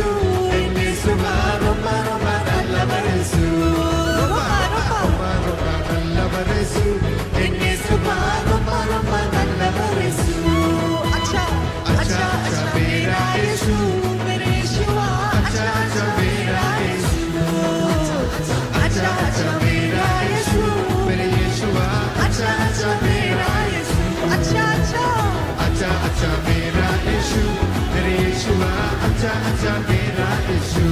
యేసు ఎన్నిసువా రొమ్మ రొమ్మ నల్లవరేసు రొమ్మ రొమ్మ నల్లవరేసు ఎన్నిసువా రొమ్మ రొమ్మ నల్లవరేసు अच्छा अच्छा अच्छा मेरा यीशु मेरे यीशुआ अच्छा अच्छा मेरा यीशु अच्छा अच्छा मेरा यीशु मेरे यीशुआ अच्छा अच्छा मेरा यीशु अच्छा अच्छा अच्छा अच्छा मेरा यीशु मेरे यीशुआ अच्छा अच्छा मेरा यीशु